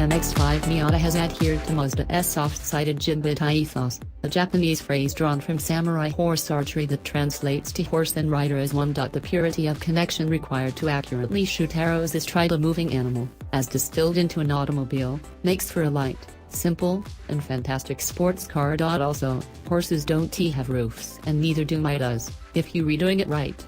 MX-5 Miata has adhered to Mazda's oft-cited jinba-ittai ethos, a Japanese phrase drawn from samurai horse archery that translates to horse and rider as one. The purity of connection required to accurately shoot arrows is tried. A moving animal, as distilled into an automobile, makes for a light, simple, and fantastic sports car. Also, horses don't have roofs, and neither do Miatas, if you're doing it right.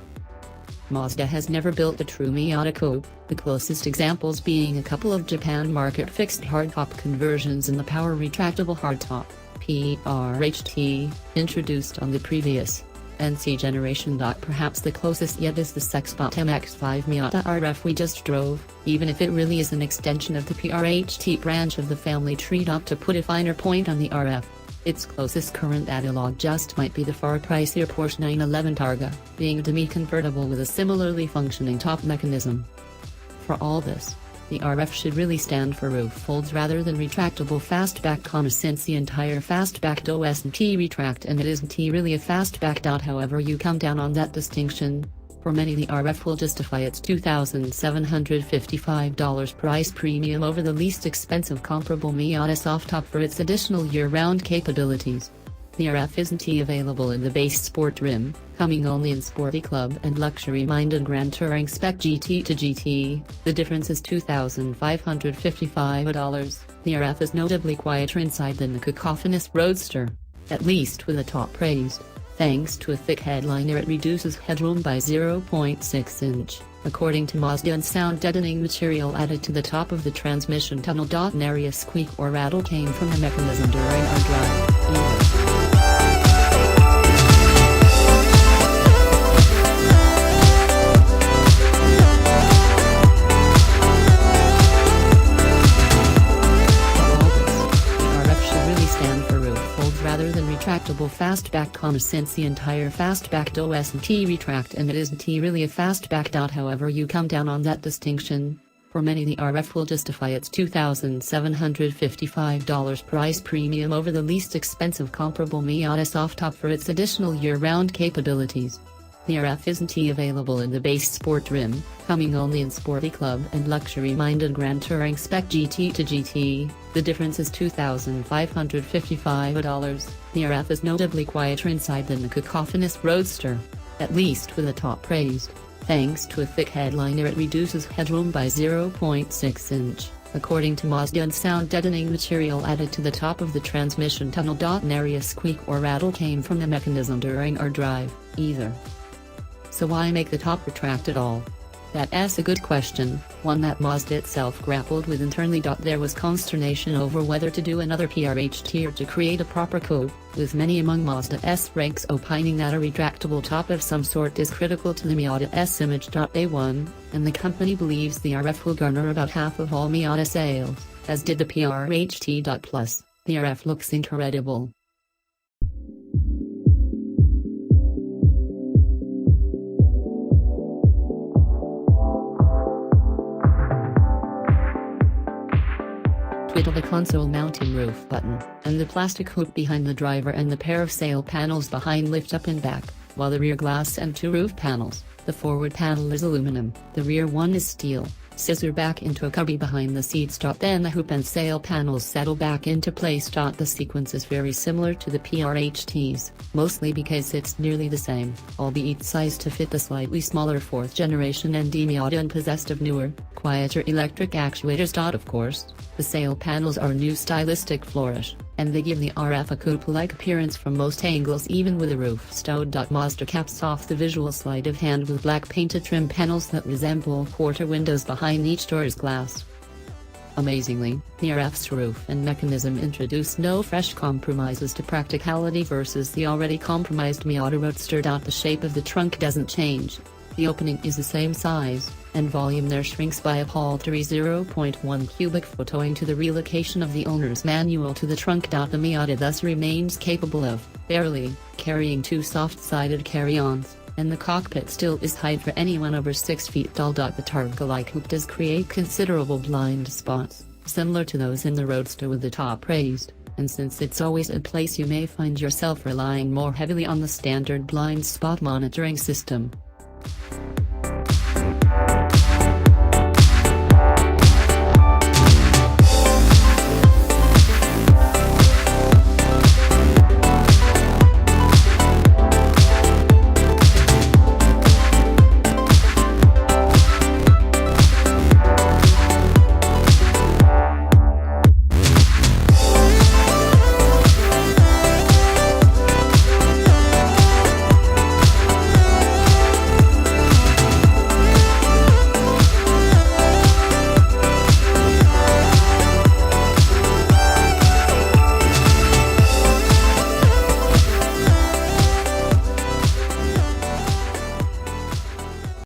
Mazda has never built a true Miata coupe, the closest examples being a couple of Japan market fixed hardtop conversions and the power retractable hardtop, PRHT, introduced on the previous NC generation. Perhaps the closest yet is the Mazda MX-5 Miata RF we just drove, even if it really is an extension of the PRHT branch of the family tree. To put a finer point on the RF, its closest current analog just might be the far pricier Porsche 911 Targa, being a demi-convertible with a similarly functioning top mechanism. For all this, the RF should really stand for roof folds rather than retractable fastback, since the entire fastback doesn't retract and it isn't really a fastback. However you come down on that distinction, for many the RF will justify its $2,755 price premium over the least expensive comparable Miata soft top for its additional year-round capabilities. The RF isn't available in the base sport trim, coming only in Sporty Club and luxury-minded Grand Touring Spec GT to GT. The difference is $2,555. The RF is notably quieter inside than the cacophonous Roadster, at least with the top praised. Thanks to a thick headliner, it reduces headroom by 0.6 inch, according to Mazda, and sound deadening material added to the top of the transmission tunnel. Nary a squeak or rattle came from the mechanism during our drive, either. Rather than retractable fastback, since the entire fastback doesn't retract and it isn't really a fastback. However you come down on that distinction, for many the RF will justify its $2,755 price premium over the least expensive comparable Miata soft top for its additional year-round capabilities. The RF isn't available in the base sport trim, coming only in Sporty Club and luxury-minded Grand Touring Spec GT to GT. The difference is $2,555. The RF is notably quieter inside than the cacophonous Roadster, at least with the top praised. Thanks to a thick headliner, it reduces headroom by 0.6 inch, according to Mazda, and sound deadening material added to the top of the transmission tunnel. Nary a squeak or rattle came from the mechanism during our drive, either. So why make the top retract at all? That's a good question, one that Mazda itself grappled with internally. There was consternation over whether to do another PRHT or to create a proper coupe, with many among Mazda's ranks opining that a retractable top of some sort is critical to the Miata's image. A1, and the company believes the RF will garner about half of all Miata sales, as did the PRHT. Plus, the RF looks incredible. Twiddle the console mounting roof button, and the plastic hoop behind the driver and the pair of sail panels behind lift up and back, while the rear glass and two roof panels, the forward panel is aluminum, the rear one is steel, scissor back into a cubby behind the seats. Then the hoop and sail panels settle back into place. The sequence is very similar to the PRHT's, mostly because it's nearly the same, albeit sized to fit the slightly smaller 4th generation ND Miata and possessed of newer, quieter electric actuators. Of course, the sail panels are a new stylistic flourish, and they give the RF a coupe-like appearance from most angles, even with a roof stowed. Mazda caps off the visual sleight of hand with black painted trim panels that resemble quarter windows behind each door's glass. Amazingly, the RF's roof and mechanism introduce no fresh compromises to practicality versus the already compromised Miata Roadster. The shape of the trunk doesn't change. The opening is the same size, and volume there shrinks by a paltry 0.1 cubic foot owing to the relocation of the owner's manual to the trunk. The Miata thus remains capable of, barely, carrying two soft-sided carry-ons, and the cockpit still is high for anyone over 6 feet tall. The Targa-like coupe does create considerable blind spots, similar to those in the Roadster with the top raised, and since it's always a place you may find yourself relying more heavily on the standard blind spot monitoring system,